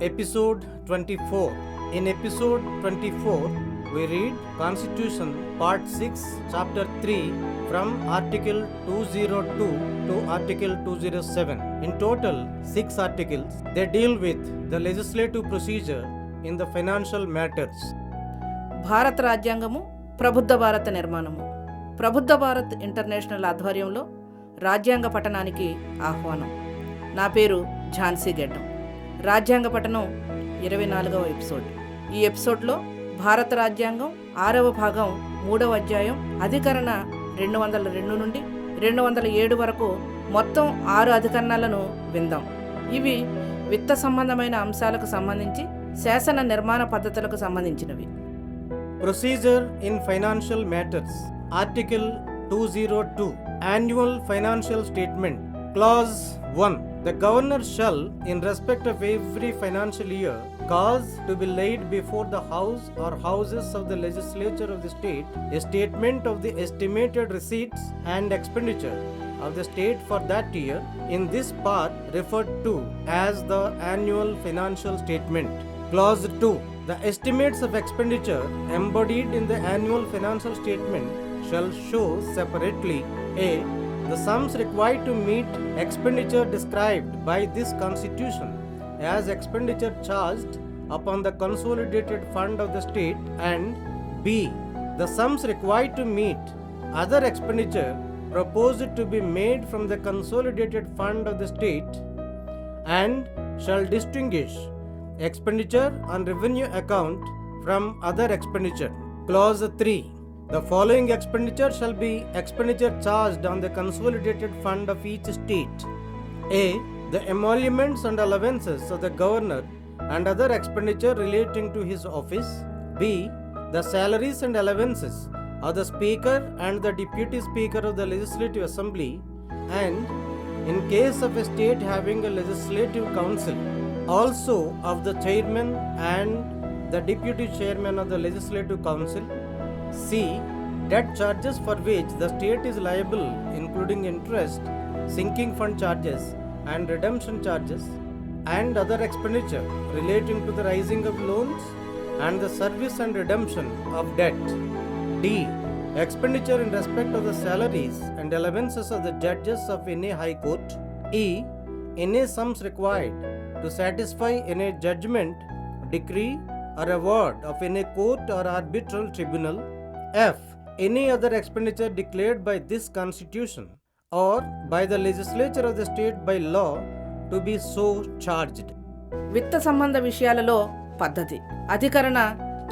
Episode 24. In episode 24, we read Constitution Part 6, Chapter 3 from Article 202 to Article 207. In total, 6 articles. They deal with the legislative procedure in the financial matters. భారత రాజ్యాంగము ప్రబుద్ధ భారత నిర్మాణము. Prabuddha Bharat international ఆధ్వర్యంలో రాజ్యాంగ పఠనానికి ఆహ్వానం. నా పేరు ఝాన్సీ గెడ్డం. రాజ్యాంగ పఠనం 24వ ఎపిసోడ్. ఈ ఎపిసోడ్లో భారత రాజ్యాంగం 6వ భాగం 3వ అధ్యాయం అధికరణ 202 నుండి 207 వరకు మొత్తం 6 అధికరణాలను విందాం. ఇవి విత్త సంబంధమైన అంశాలకు సంబంధించి శాసన నిర్మాణ పద్ధతులకు సంబంధించినవి. Procedure in Financial Matters. Article 202. Annual Financial Statement. Clause 1. The Governor shall, in respect of every financial year, cause to be laid before the House or Houses of the Legislature of the State a statement of the estimated receipts and expenditure of the State for that year, in this part referred to as the Annual Financial Statement. Clause 2. The estimates of expenditure embodied in the Annual Financial Statement shall show separately a. The sums required to meet expenditure described by this Constitution as expenditure charged upon the consolidated fund of the state, and b. The sums required to meet other expenditure proposed to be made from the consolidated fund of the state, and shall distinguish expenditure on revenue account from other expenditure. Clause 3. The following expenditure shall be expenditure charged on the consolidated fund of each state. A. The emoluments and allowances of the governor and other expenditure relating to his office. B. The salaries and allowances of the speaker and the deputy speaker of the legislative assembly, and in case of a state having a legislative council, also of the chairman and the deputy chairman of the legislative council. C. Debt charges for which the state is liable, including interest, sinking fund charges and redemption charges, and other expenditure relating to the raising of loans and the service and redemption of debt. D. Expenditure in respect of the salaries and allowances of the judges of any high court. E. Any sums required to satisfy any judgment, decree or award of any court or arbitral tribunal. F. Any other expenditure declared by this Constitution or by the legislature of the state by law to be so charged. విత్త సంబంధ విషయాలలో పద్ధతి. అధికరణ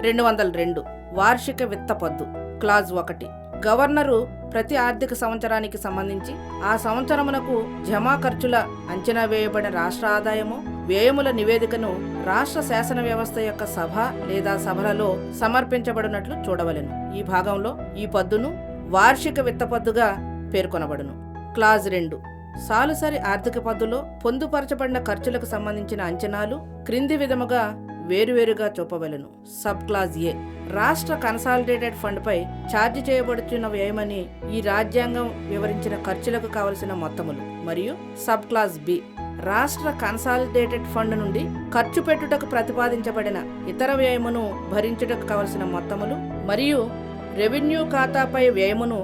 202 వార్షిక విత్త పద్దు. Clause 1. Governor ప్రతి ఆర్థిక సంవత్సరానికి సంబంధించి ఆ సంవత్సరమునకు జమా ఖర్చుల అంచనా వేయబడిన రాష్ట్ర ఆదాయము వ్యయముల నివేదికను రాష్ట్ర శాసన వ్యవస్థ యొక్క సభ లేదా సభలలో సమర్పించబడినట్లు చూడవలెను. ఈ భాగంలో ఈ పద్దును వార్షిక విత్త పద్దుగా పేర్కొనబడును. క్లాజ్ 2. సాలుసరి ఆర్థిక పద్దులో పొందుపరచబడిన ఖర్చులకు సంబంధించిన అంచనాలు క్రింది విధముగా వేరువేరుగా చూపవలెను. సబ్ క్లాజ్ ఏ. రాష్ట్ర కన్సాలిడేటెడ్ ఫండ్ పై ఛార్జ్ చేయబడుతున్న వ్యయమని ఈ రాజ్యాంగం వివరించిన ఖర్చులకు కావలసిన మొత్తములు. మరియు సబ్ క్లాజ్ బి. రాష్ట్ర కన్సాలిడేటెడ్ ఫండ్ నుండి ఖర్చు పెట్టుటకు ప్రతిపాదించబడిన ఇతర వ్యయమును భరించుటకు కావలసిన మొత్తములు మరియు రెవెన్యూ ఖాతాపై వ్యయమును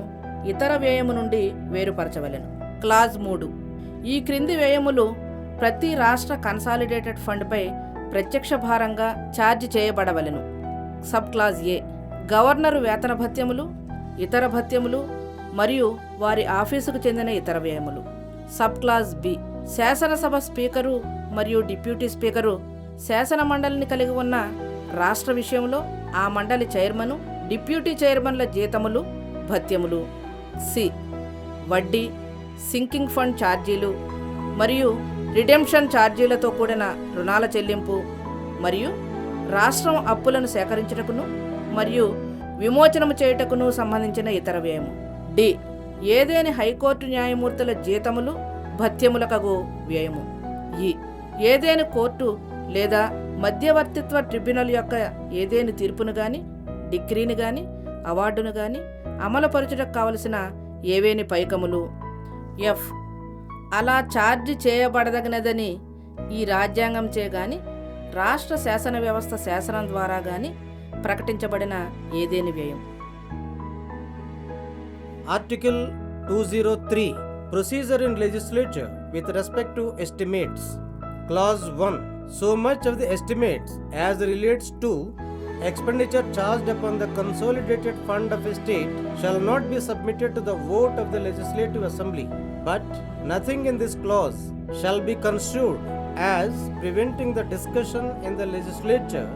ఇతర వ్యయము నుండి వేరుపరచవలెను. క్లాజ్ 3. ఈ క్రింది వ్యయములు ప్రతి రాష్ట్ర కన్సాలిడేటెడ్ ఫండ్ పై ప్రత్యక్ష భారంగా ఛార్జ్ చేయబడవలెను. Sub clause A. గవర్నరు వేతన భత్యములు, ఇతర భత్యములు మరియు వారి ఆఫీసుకు చెందిన ఇతర వ్యయములు. Sub clause B. శాసనసభ స్పీకరు మరియు డిప్యూటీ స్పీకరు శాసన మండలిని కలిగి ఉన్న రాష్ట్ర విషయంలో ఆ మండలి చైర్మను, డిప్యూటీ చైర్మన్ల జీతములు, భత్యములు. సి. వడ్డీ, సింకింగ్ ఫండ్ ఛార్జీలు మరియు రిడెంప్షన్ ఛార్జీలతో కూడిన రుణాల చెల్లింపు మరియు రాష్ట్రం అప్పులను సేకరించుటకును మరియు విమోచనము చేయుటకును సంబంధించిన ఇతర వ్యయము. డి. ఏదేని హైకోర్టు న్యాయమూర్తుల జీతములు, భత్యములకగు వ్యయము. ఈ. ఏదేని కోర్టు లేదా మధ్యవర్తిత్వ ట్రిబ్యునల్ యొక్క ఏదేని తీర్పును గాని, డిగ్రీని గాని, అవార్డును గాని అమలుపరచుటకు కావలసిన ఏవేని పైకములు. ఎఫ్. అలా ఛార్జ్ చేయబడదగినదని ఈ రాజ్యాంగంచే గాని రాష్ట్ర శాసన వ్యవస్థ శాసనం ద్వారా గాని ప్రకటించబడిన ఏదేని వ్యయం. Article 203 Procedure in legislature with respect to estimates. Clause 1 So much of the estimates as relates to expenditure charged upon the consolidated fund of a state shall not be submitted to the vote of the legislative assembly, but nothing in this clause shall be construed as preventing the discussion in the legislature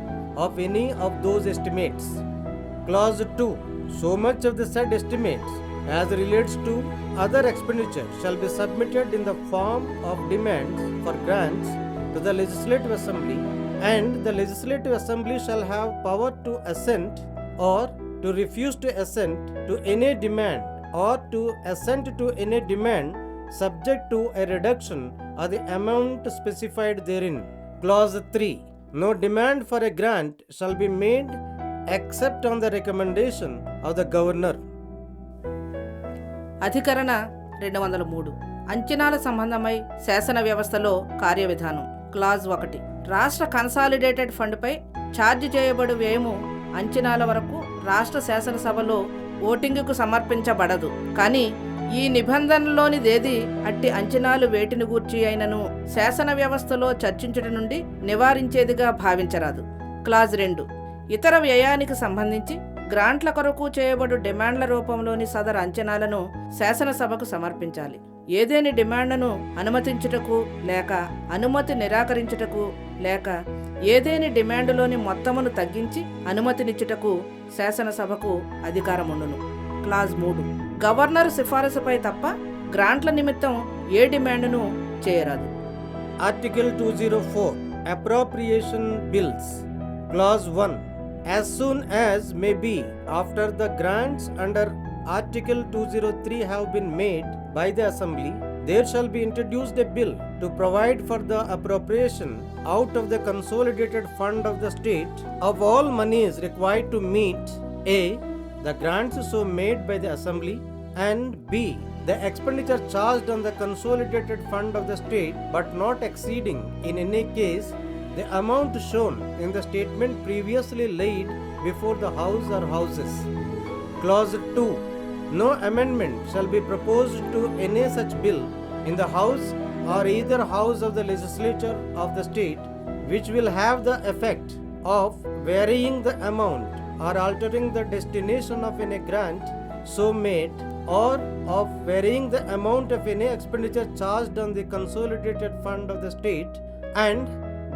of any of those estimates. Clause 2 So much of the said estimates as relates to other expenditure shall be submitted in the form of demands for grants to the legislative assembly, and the legislative assembly shall have power to assent or to refuse to assent to any demand or to assent to any demand subject to a reduction of the amount specified therein. Clause 3 No demand for a grant shall be made except on the recommendation of the governor. అధికరణ 203 అంచనాల సంబంధమై శాసన వ్యవస్థలో కార్యవిధానం. Clause 1 రాష్ట్ర consolidated ఫండ్పై charge చేయబడు వ్యయము అంచనాల వరకు రాష్ట్ర శాసనసభలో ఓటింగుకు సమర్పించబడదు. కానీ ఈ నిబంధనలోనిదేది అట్టి అంచనాలు వేటిని గూర్చి అయినను శాసన వ్యవస్థలో చర్చించుట నుండి నివారించేదిగా భావించరాదు. క్లాజ్ 2 ఇతర వ్యయానికి సంబంధించి గ్రాంట్ల కొరకు చేయబడు డిమాండ్ల రూపంలోని సదరు అంచనాలను శాసనసభకు సమర్పించాలి. ఏదేని డిమాండ్ను అనుమతించుటకు లేక అనుమతి నిరాకరించుటకు లేక ఏదేని డిమాండ్లోని మొత్తమును తగ్గించి అనుమతినిచ్చుటకు శాసనసభకు అధికారముండును. క్లాజ్ 3 గవర్నర్ సిఫారసుపై తప్ప గ్రాంట్ల నిమిత్తం ఏ డిమాండ్ను చేయరాదు. Article 204 Appropriation Bills. Clause 1 As soon as may be after the grants under Article 203 have been made by the Assembly, there shall be introduced a bill to provide for the appropriation out of the consolidated fund of the state of all monies required to meet A. the grants so made by the Assembly, and B. the expenditure charged on the consolidated fund of the state but not exceeding in any case the amount shown in the statement previously laid before the House or Houses. Clause 2 No amendment shall be proposed to any such bill in the House or either House of the Legislature of the state which will have the effect of varying the amount or altering the destination of any grant so made, or of varying the amount of any expenditure charged on the consolidated fund of the state, and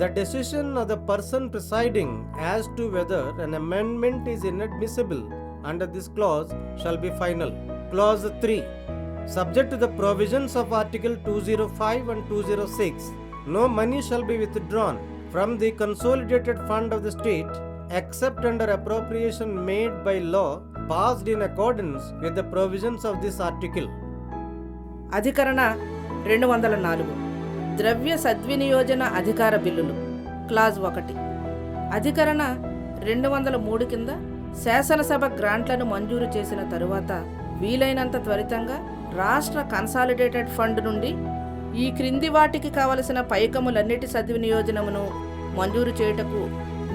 the decision of the person presiding as to whether an amendment is inadmissible under this clause shall be final. Clause 3 Subject to the provisions of Article 205 and 206, no money shall be withdrawn from the consolidated fund of the state except under appropriation made by law passed in accordance with the provisions of this article. అధికరణ 204 ద్రవ్య సద్వినియోజన అధికార బిల్లులు. Clause 1 అధికరణ 203 కింద శాసనసభ గ్రాంట్లను మంజూరు చేసిన తరువాత వీలైనంత త్వరితంగా రాష్ట్ర కన్సాలిడేటెడ్ ఫండ్ నుండి ఈ క్రింది వాటికి కావలసిన పైకములన్నిటి సద్వినియోజనమును మంజూరు చేయుటకు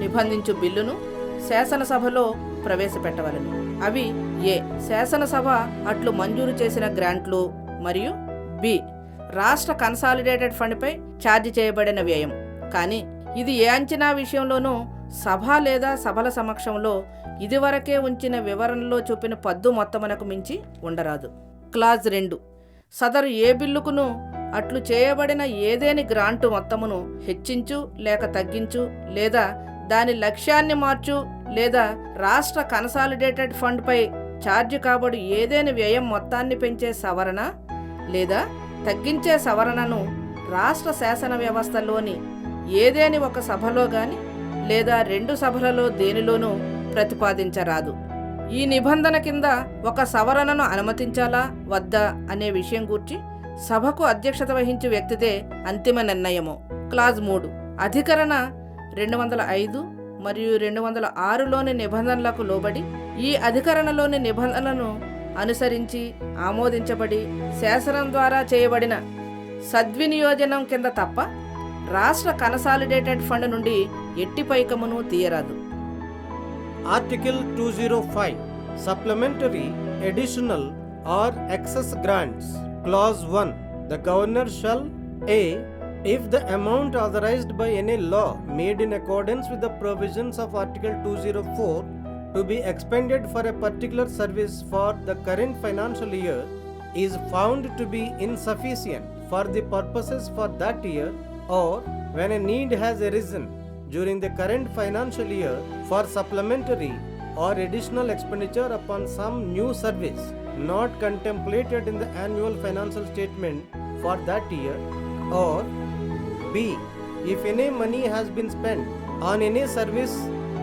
నిబంధించు బిల్లును శాసనసభలో ప్రవేశపెట్టవలెను. అవి ఏ శాసనసభ అట్లు మంజూరు చేసిన గ్రాంట్లు మరియు బి రాష్ట్ర కన్సాలిడేటెడ్ ఫండ్పై ఛార్జ్ చేయబడిన వ్యయం. కానీ ఇది ఏ అంచనా విషయంలోనూ సభ లేదా సభల సమక్షంలో ఇదివరకే ఉంచిన వివరణలో చూపిన పద్దు మొత్తమునకు మించి ఉండరాదు. క్లాజ్ 2 సదరు ఏ బిల్లుకును అట్లు చేయబడిన ఏదేని గ్రాంటు మొత్తమును హెచ్చించు లేక తగ్గించు లేదా దాని లక్ష్యాన్ని మార్చు లేదా రాష్ట్ర కన్సాలిడేటెడ్ ఫండ్పై ఛార్జ్ కాబడి ఏదేని వ్యయం మొత్తాన్ని పెంచే సవరణ లేదా తగ్గించే సవరణను రాష్ట్ర శాసన వ్యవస్థలోని ఏదేని ఒక సభలో గాని లేదా 2 సభలలో దేనిలోనూ ప్రతిపాదించరాదు. ఈ నిబంధన కింద ఒక సవరణను అనుమతించాలా వద్దా అనే విషయం గూర్చి సభకు అధ్యక్షత వహించే వ్యక్తిదే అంతిమ నిర్ణయము. క్లాజ్ 3 అధికరణ 205 మరియు 206లోని నిబంధనలకు లోబడి ఈ అధికరణలోని నిబంధనలను అనుసరించి ఆమోదించబడి శాసనం ద్వారా చేయబడిన సద్వినియోజనం కింద తప్ప రాష్ట్ర కన్సాలిడేటెడ్ ఫండ్ నుండి ఎట్టి పైకమును తీయరాదు. Article 205 Supplementary, Additional or Excess Grants. Clause 1. The Governor shall A. If the amount authorized by any law made in accordance with the provisions of Article 204 to be expended for a particular service for the current financial year is found to be insufficient for the purposes for that year, or when a need has arisen during the current financial year for supplementary or additional expenditure upon some new service not contemplated in the annual financial statement for that year, or B. If any money has been spent on any service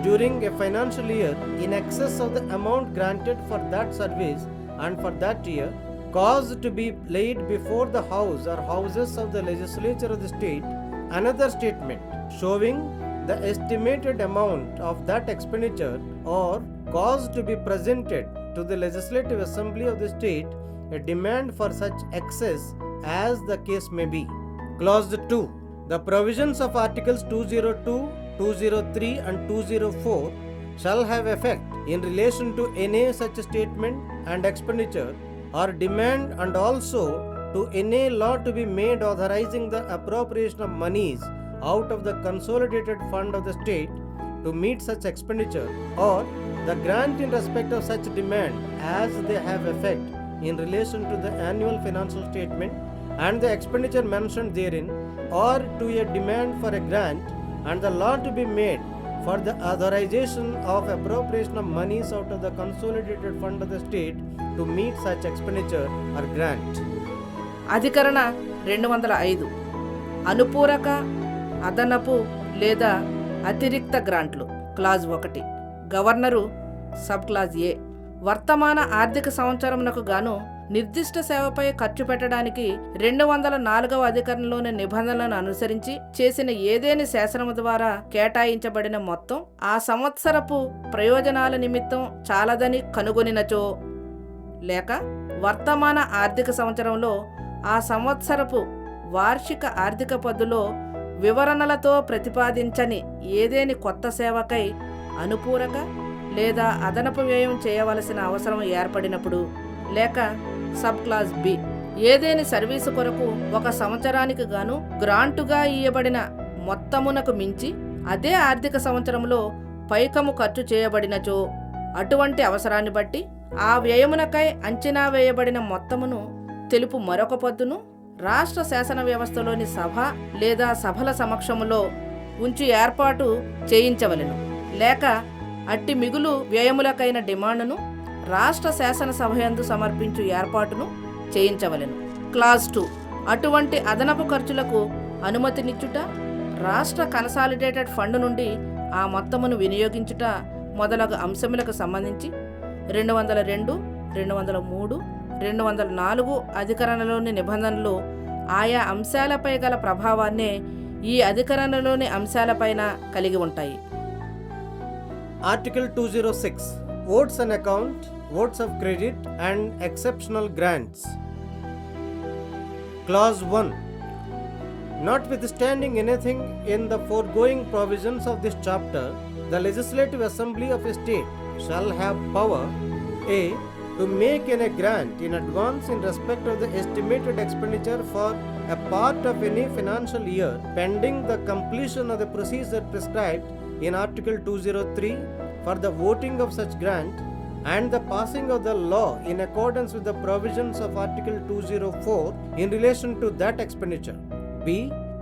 during a financial year in excess of the amount granted for that service and for that year, caused to be laid before the house or houses of the legislature of the state another statement showing the estimated amount of that expenditure, or caused to be presented to the legislative assembly of the state a demand for such excess as the case may be. Clause 2. The provisions of Articles 202, 203 and 204 shall have effect in relation to any such statement and expenditure or demand, and also to any law to be made authorizing the appropriation of monies out of the consolidated fund of the state to meet such expenditure, or the grant in respect of such demand as they have effect in relation to the annual financial statement and the expenditure mentioned therein, or to a demand for a grant and the law to be made for the authorization of appropriation of monies out of the consolidated fund of the state to meet such expenditure or grant. అధికరణ 205 అనుపూరక, అదనపు లేదా అతిరిక్త గ్రాంట్లు. Clause 1. Governor sub clause A వర్తమాన ఆర్థిక సంవత్సరమునకు గాను నిర్దిష్ట సేవపై ఖర్చు పెట్టడానికి 204వ అధికరణలోని నిబంధనలను అనుసరించి చేసిన ఏదేని శాసనము ద్వారా కేటాయించబడిన మొత్తం ఆ సంవత్సరపు ప్రయోజనాల నిమిత్తం చాలదని కనుగొనినచో, లేక వర్తమాన ఆర్థిక సంవత్సరంలో ఆ సంవత్సరపు వార్షిక ఆర్థిక పద్దులో వివరణలతో ప్రతిపాదించని ఏదేని కొత్త సేవకై అనుపూరక లేదా అదనపు వ్యయం చేయవలసిన అవసరం ఏర్పడినప్పుడు, లేక సబ్ క్లాజ్ బి ఏదేని సర్వీసు కొరకు ఒక సంవత్సరానికి గాను గ్రాంటుగా ఇయ్యబడిన మొత్తమునకు మించి అదే ఆర్థిక సంవత్సరంలో పైకము ఖర్చు చేయబడినచో, అటువంటి అవసరాన్ని బట్టి ఆ వ్యయమునకై అంచనా వేయబడిన మొత్తమును తెలుపు మరొక పద్దును రాష్ట్ర శాసన వ్యవస్థలోని సభ లేదా సభల సమక్షములో ఉంచి ఏర్పాటు చేయించవలెను, లేక అట్టి మిగులు వ్యయములకైన డిమాండును రాష్ట్ర శాసనసభయందు సమర్పించు ఏర్పాటును చేయించవలెను. క్లాజ్ 2. అటువంటి అదనపు ఖర్చులకు అనుమతినిచ్చుట, రాష్ట్ర కన్సాలిడేటెడ్ ఫండ్ నుండి ఆ మొత్తమును వినియోగించుట మొదలగు అంశములకు సంబంధించి 202, 203, 204 అధికరణలోని నిబంధనలు ఆయా అంశాలపై గల ప్రభావాన్నే ఈ అధికరణలోని అంశాలపైన కలిగి ఉంటాయి. Article 206 Votes on account, votes of credit and exceptional grants. Clause 1. Notwithstanding anything in the foregoing provisions of this chapter, the Legislative Assembly of a state shall have power A. To make any grant in advance in respect of the estimated expenditure for a part of any financial year pending the completion of the procedure prescribed in Article 203 for the voting of such grant and the passing of the law in accordance with the provisions of Article 204 in relation to that expenditure. B.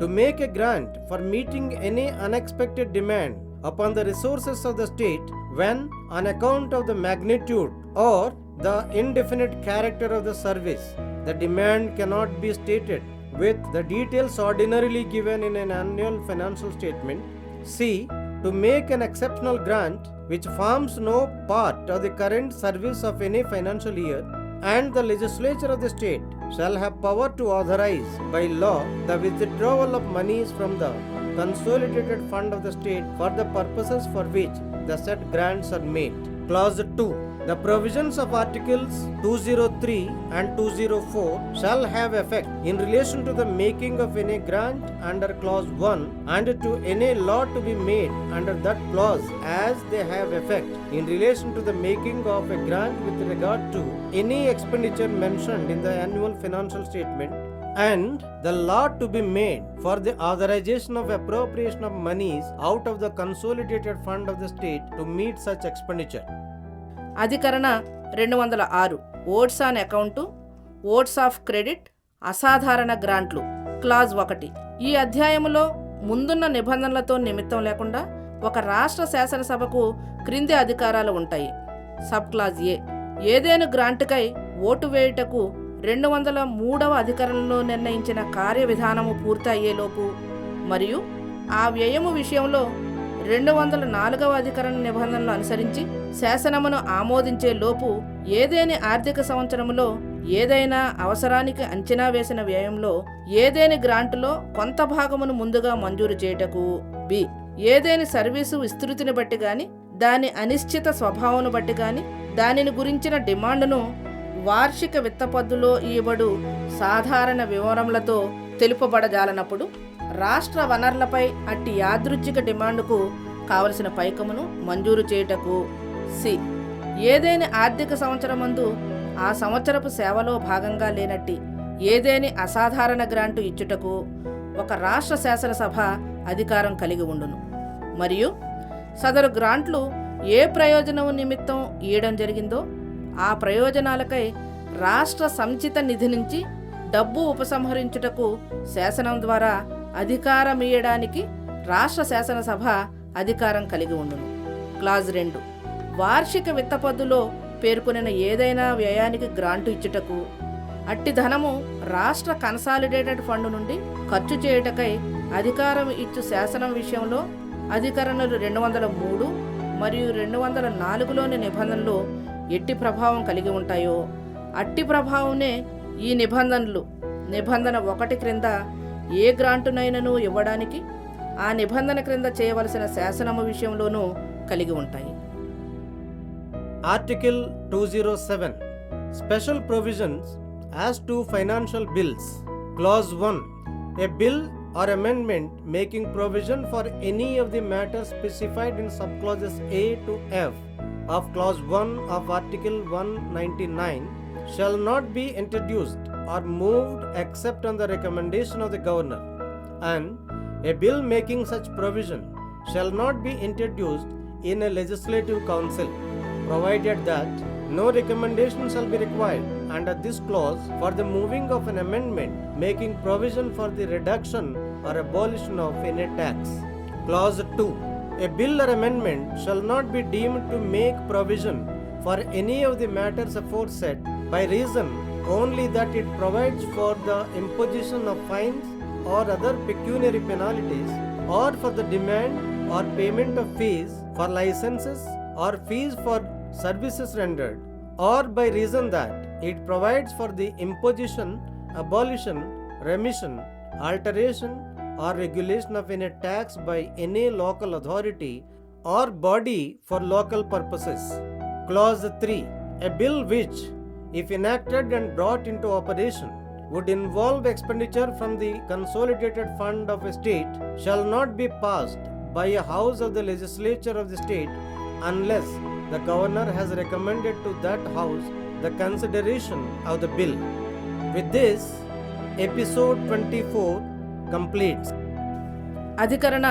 To make a grant for meeting any unexpected demand upon the resources of the state when, on account of the magnitude or the indefinite character of the service, the demand cannot be stated with the details ordinarily given in an annual financial statement. C. To make an exceptional grant which forms no part of the current service of any financial year, and the legislature of the state shall have power to authorize by law the withdrawal of monies from the consolidated fund of the state for the purposes for which the said grants are made. Clause 2. The provisions of Articles 203 and 204 shall have effect in relation to the making of any grant under Clause 1 and to any law to be made under that clause as they have effect in relation to the making of a grant with regard to any expenditure mentioned in the annual financial statement and the law to be made for the authorization of appropriation of monies out of the consolidated fund of the state to meet such expenditure. అధికరణ 206 votes on account, votes of credit, అసాధారణ గ్రాంట్లు. Clause 1. ఈ అధ్యాయములో ముందున్న నిబంధనలతో నిమిత్తం లేకుండా ఒక రాష్ట్ర శాసనసభకు క్రింది అధికారాలు ఉంటాయి. Sub clause A. ఏదేను గ్రాంటుకై ఓటు వేయుటకు 203వ అధికరణలో నిర్ణయించిన కార్యవిధానము పూర్తి అయ్యేలోపు మరియు ఆ వ్యయము విషయంలో 204వ అధికరణ నిబంధనలు అనుసరించి శాసనమును ఆమోదించే లోపు ఏదేని ఆర్థిక సంవత్సరములో ఏదైనా అవసరానికి అంచనా వేసిన వ్యయంలో ఏదేని గ్రాంటులో కొంత భాగమును ముందుగా మంజూరు చేయుటకు. బి. ఏదేని సర్వీసు విస్తృతిని బట్టి గాని దాని అనిశ్చిత స్వభావమును బట్టి గాని దానిని గురించిన డిమాండును వార్షిక విత్తపద్దులో ఇవ్వబడు సాధారణ వివరములతో తెలుపబడజాలనప్పుడు రాష్ట్ర వనరులపై అట్టి యాదృచ్ఛిక డిమాండుకు కావలసిన పైకమును మంజూరు చేయుటకు. సి. ఏదేని ఆర్థిక సంవత్సరమందు ఆ సంవత్సరపు సేవలో భాగంగా లేనట్టి ఏదేని అసాధారణ గ్రాంటు ఇచ్చుటకు ఒక రాష్ట్ర శాసనసభ అధికారం కలిగి ఉండును. మరియు సదరు గ్రాంట్లు ఏ ప్రయోజనం నిమిత్తం ఇయ్యడం జరిగిందో ఆ ప్రయోజనాలకై రాష్ట్ర సంచిత నిధి నుంచి డబ్బు ఉపసంహరించుటకు శాసనం ద్వారా అధికారమియ్యడానికి రాష్ట్ర శాసనసభ అధికారం కలిగి ఉండును. క్లాజ్ 2. వార్షిక విత్తపద్దులో పేర్కొనిన ఏదైనా వ్యయానికి గ్రాంటు ఇచ్చుటకు అట్టి ధనము రాష్ట్ర కన్సాలిడేటెడ్ ఫండ్ నుండి ఖర్చు చేయుటకై అధికారం ఇచ్చు శాసనం విషయంలో అధికరణలు 203 మరియు 204లోని నిబంధనలు ఎట్టి ప్రభావం కలిగి ఉంటాయో అట్టి ప్రభావమే ఈ నిబంధన 1 క్రింద ఏ గ్రాంటునైనను ఇవ్వడానికి ఆ నిబంధన క్రింద చేయవలసిన శాసనము విషయంలోనూ కలిగి ఉంటాయి. Article 207. Special provisions as to financial bills. Clause 1. A bill or amendment making provision for any of the matters specified in subclauses A to F of Clause 1 of Article 199 shall not be introduced or moved except on the recommendation of the Governor, and a bill making such provision shall not be introduced in a legislative council, provided that no recommendation shall be required under this clause for the moving of an amendment making provision for the reduction or abolition of any tax. Clause 2. A bill or amendment shall not be deemed to make provision for any of the matters aforesaid by reason only that it provides for the imposition of fines or other pecuniary penalties, or for the demand or payment of fees for licenses or fees for services rendered, or by reason that it provides for the imposition, abolition, remission, alteration, or regulation of any tax by any local authority or body for local purposes. Clause 3. A bill which, if enacted and brought into operation, would involve expenditure from the consolidated fund of a state shall not be passed by a house of the legislature of the state unless the governor has recommended to that house the consideration of the bill. With this, episode 24 completes. అధికరణ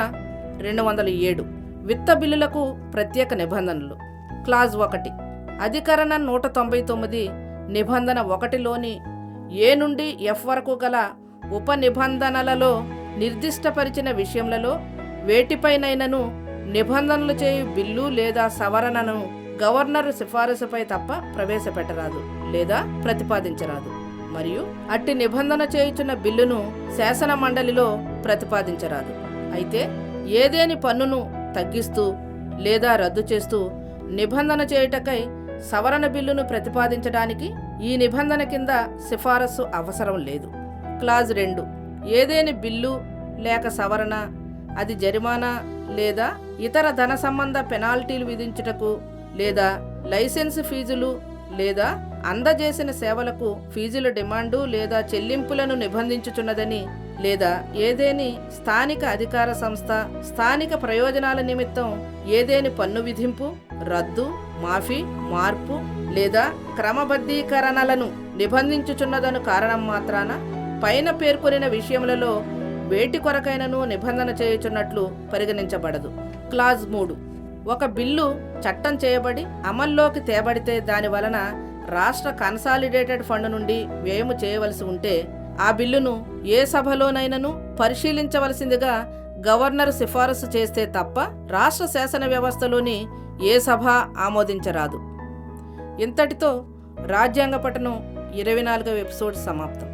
207 విత్త బిల్లులకు ప్రత్యేక నిబంధనలు. Clause 1. అధికరణ 199 నిబంధన 1లోని ఏ నుండి F వరకు గల ఉప నిబంధనలలో నిర్దిష్టపరిచిన విషయములలో వేటిపైనైనను నిబంధనలు చేయు బిల్లు లేదా సవరణను గవర్నరు సిఫారసుపై తప్ప ప్రవేశపెట్టరాదు లేదా ప్రతిపాదించరాదు, మరియు అట్టి నిబంధన చేయుచున్న బిల్లును శాసన మండలిలో ప్రతిపాదించరాదు. అయితే ఏదేని పన్నును తగ్గిస్తూ లేదా రద్దు చేస్తూ నిబంధన చేయుటకై సవరణ బిల్లును ప్రతిపాదించడానికి ఈ నిబంధన కింద సిఫారసు అవసరం లేదు. క్లాజ్ 2. ఏదేని బిల్లు లేక సవరణ అది జరిమానా లేదా ఇతర ధన సంబంధ పెనాల్టీలు విధించుటకు లేదా లైసెన్స్ ఫీజులు లేదా అందజేసిన సేవలకు ఫీజుల డిమాండు లేదా చెల్లింపులను నిబంధించుచున్నదని లేదా ఏదేని స్థానిక అధికార సంస్థ స్థానిక ప్రయోజనాల నిమిత్తం ఏదేని పన్ను విధింపు, రద్దు, మాఫీ, మార్పు లేదా క్రమబద్ధీకరణలను నిబంధించుచున్నదను కారణం మాత్రాన పైన పేర్కొనిన విషయములలో వేటి కొరకైనను నిబంధన చేయుచున్నట్లు పరిగణించబడదు. క్లాజ్ 3. ఒక బిల్లు చట్టం చేయబడి అమల్లోకి తేబడితే దాని వలన రాష్ట్ర కన్సాలిడేటెడ్ ఫండ్ నుండి వ్యయము చేయవలసి ఉంటే ఆ బిల్లును ఏ సభలోనైనను పరిశీలించవలసిందిగా గవర్నర్ సిఫారసు చేస్తే తప్ప రాష్ట్ర శాసన వ్యవస్థలోని ఏ సభ ఆమోదించరాదు. ఇంతటితో రాజ్యాంగ పఠనం 24వ ఎపిసోడ్ సమాప్తం.